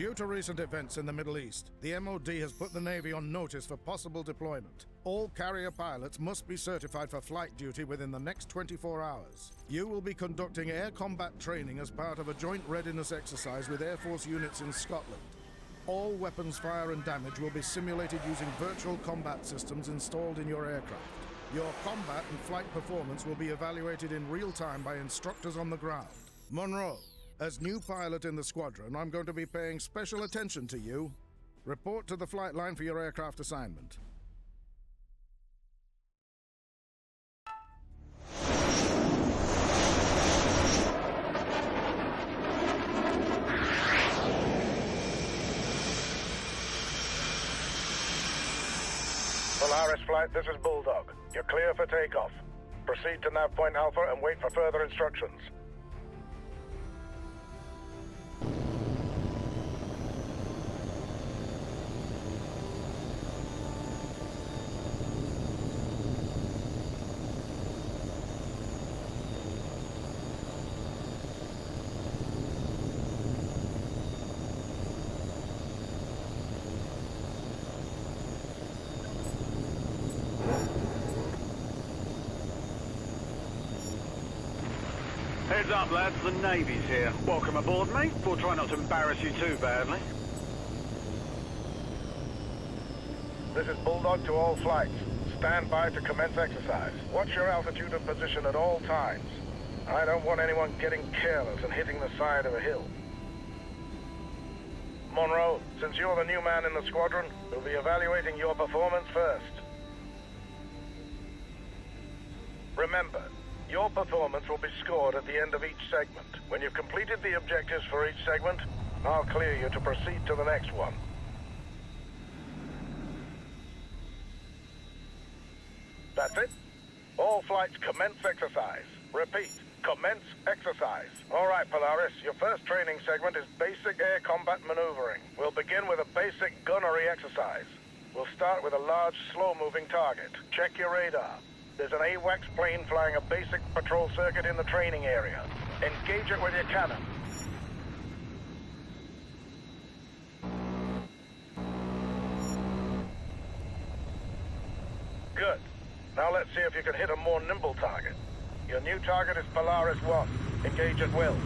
Due to recent events in the Middle East, the MOD has put the Navy on notice for possible deployment. All carrier pilots must be certified for flight duty within the next 24 hours. You will be conducting air combat training as part of a joint readiness exercise with Air Force units in Scotland. All weapons fire and damage will be simulated using virtual combat systems installed in your aircraft. Your combat and flight performance will be evaluated in real time by instructors on the ground. Monroe, as new pilot in the squadron, I'm going to be paying special attention to you. Report to the flight line for your aircraft assignment. Polaris Flight, this is Bulldog. You're clear for takeoff. Proceed to nav point Alpha and wait for further instructions. Heads up, lads, the Navy's here. Welcome aboard, mate. We'll try not to embarrass you too badly. This is Bulldog to all flights. Stand by to commence exercise. Watch your altitude and position at all times. I don't want anyone getting careless and hitting the side of a hill. Monroe, since you're the new man in the squadron, we'll be evaluating your performance first. Remember, your performance will be scored at the end of each segment. When you've completed the objectives for each segment, I'll clear you to proceed to the next one. That's it. All flights commence exercise. Repeat, commence exercise. All right, Polaris, your first training segment is basic air combat maneuvering. We'll begin with a basic gunnery exercise. We'll start with a large, slow-moving target. Check your radar. There's an HAWX plane flying a basic patrol circuit in the training area. Engage it with your cannon. Good. Now let's see if you can hit a more nimble target. Your new target is Polaris 1. Engage at will.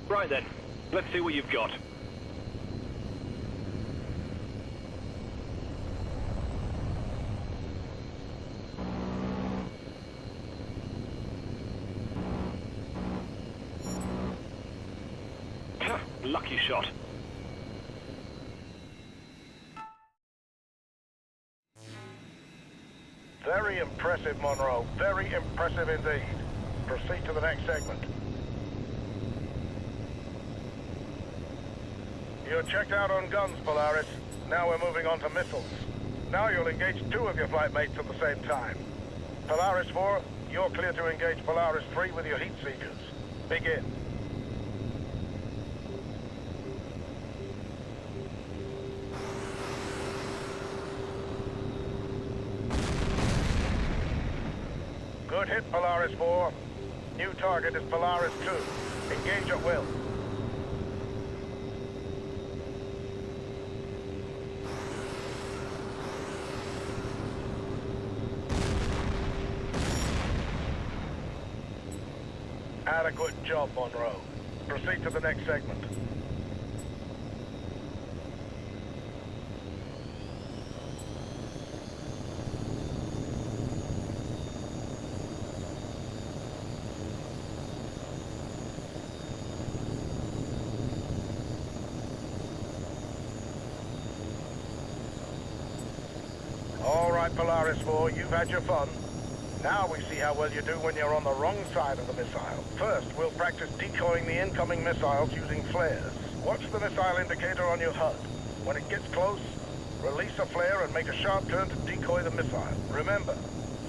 Right then, let's see what you've got. Lucky shot. Very impressive, Monroe. Very impressive indeed. Proceed to the next segment. You're checked out on guns, Polaris. Now we're moving on to missiles. Now you'll engage two of your flight mates at the same time. Polaris 4, you're clear to engage Polaris 3 with your heat seekers. Begin. Good hit, Polaris 4. New target is Polaris 2. Engage at will. Adequate job, Monroe. Proceed to the next segment. All right, Polaris 4, you've had your fun. Now we see how well you do when you're on the wrong side of the missile. First, we'll practice decoying the incoming missiles using flares. Watch the missile indicator on your HUD. When it gets close, release a flare and make a sharp turn to decoy the missile. Remember,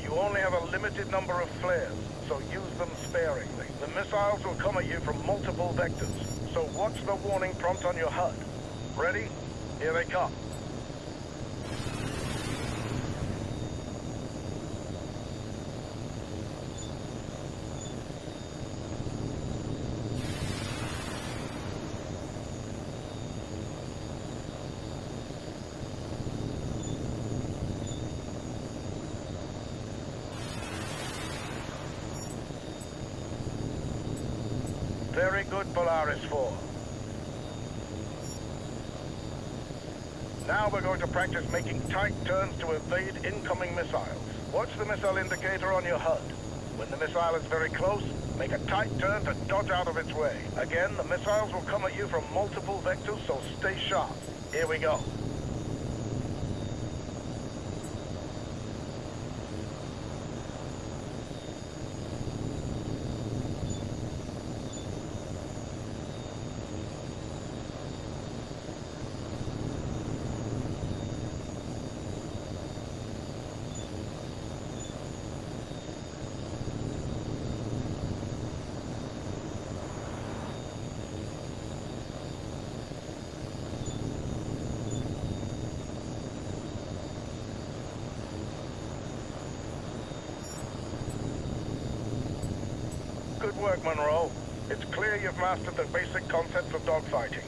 you only have a limited number of flares, so use them sparingly. The missiles will come at you from multiple vectors, so watch the warning prompt on your HUD. Ready? Here they come. Very good, Polaris 4. Now we're going to practice making tight turns to evade incoming missiles. Watch the missile indicator on your HUD. When the missile is very close, make a tight turn to dodge out of its way. Again, the missiles will come at you from multiple vectors, so stay sharp. Here we go. Good work, Monroe. It's clear you've mastered the basic concepts of dogfighting.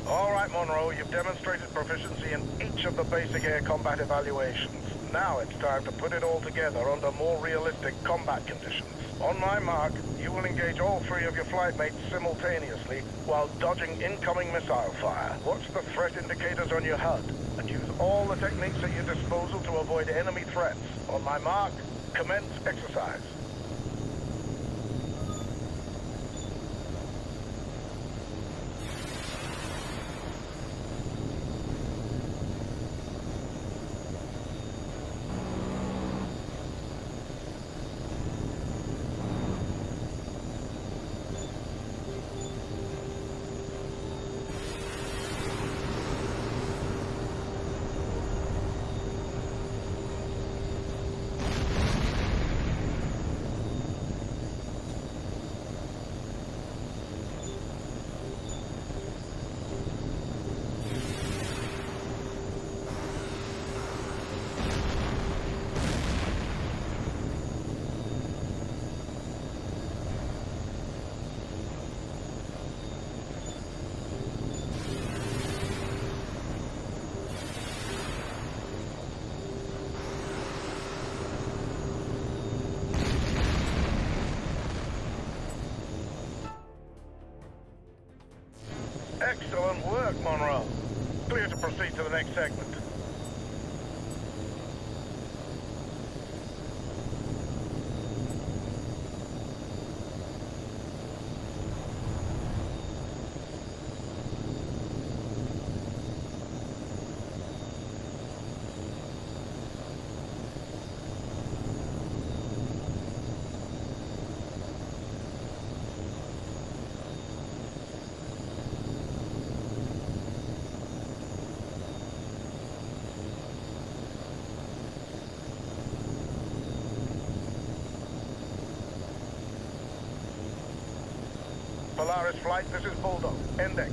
All right, Monroe, you've demonstrated proficiency in each of the basic air combat evaluations. Now it's time to put it all together under more realistic combat conditions. On my mark, you will engage all three of your flight mates simultaneously while dodging incoming missile fire. Watch the threat indicators on your HUD and use all the techniques at your disposal to avoid enemy threats. On my mark, commence exercise. Excellent work, Monroe. Clear to proceed to the next segment. Polaris Flight, this is Bulldog. Index.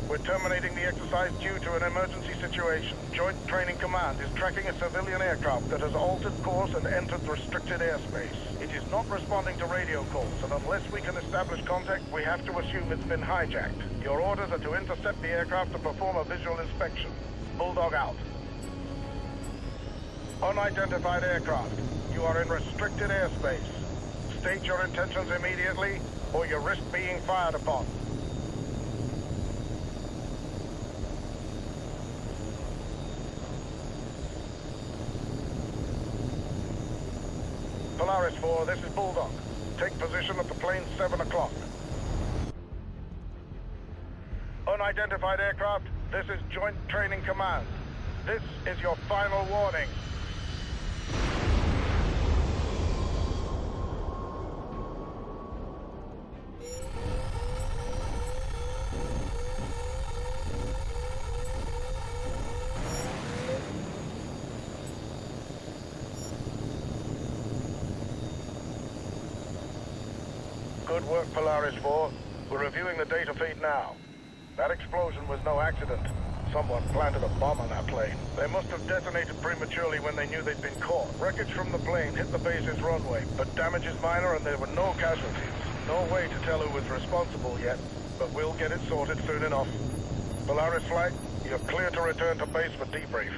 We're terminating the exercise due to an emergency situation. Joint Training Command is tracking a civilian aircraft that has altered course and entered restricted airspace. It is not responding to radio calls, and unless we can establish contact, we have to assume it's been hijacked. Your orders are to intercept the aircraft and perform a visual inspection. Bulldog out. Unidentified aircraft. You are in restricted airspace. State your intentions immediately, or you risk being fired upon. Polaris 4, this is Bulldog. Take position at the plane 7 o'clock. Unidentified aircraft, this is Joint Training Command. This is your final warning. Good work, Polaris 4. We're reviewing the data feed now. That explosion was no accident. Someone planted a bomb on that plane. They must have detonated prematurely when they knew they'd been caught. Wreckage from the plane hit the base's runway, but damage is minor and there were no casualties. No way to tell who was responsible yet, but we'll get it sorted soon enough. Polaris Flight, you're clear to return to base for debrief.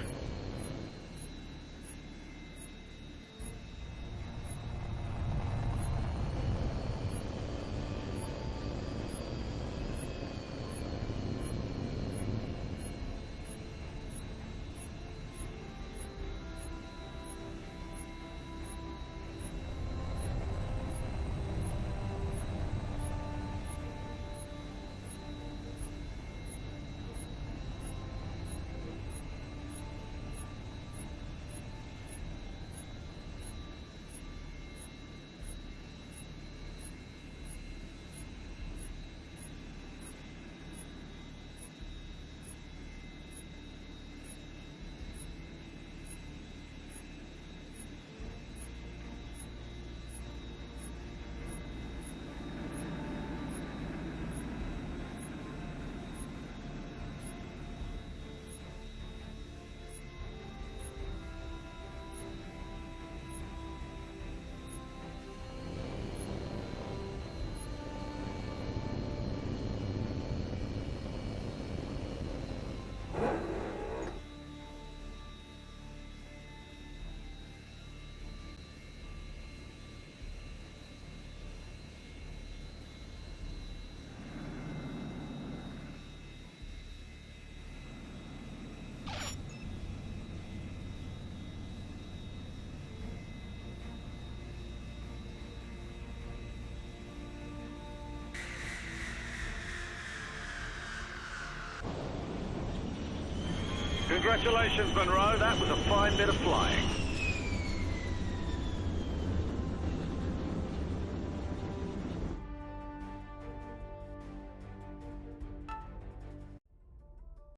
Congratulations, Monroe. That was a fine bit of flying.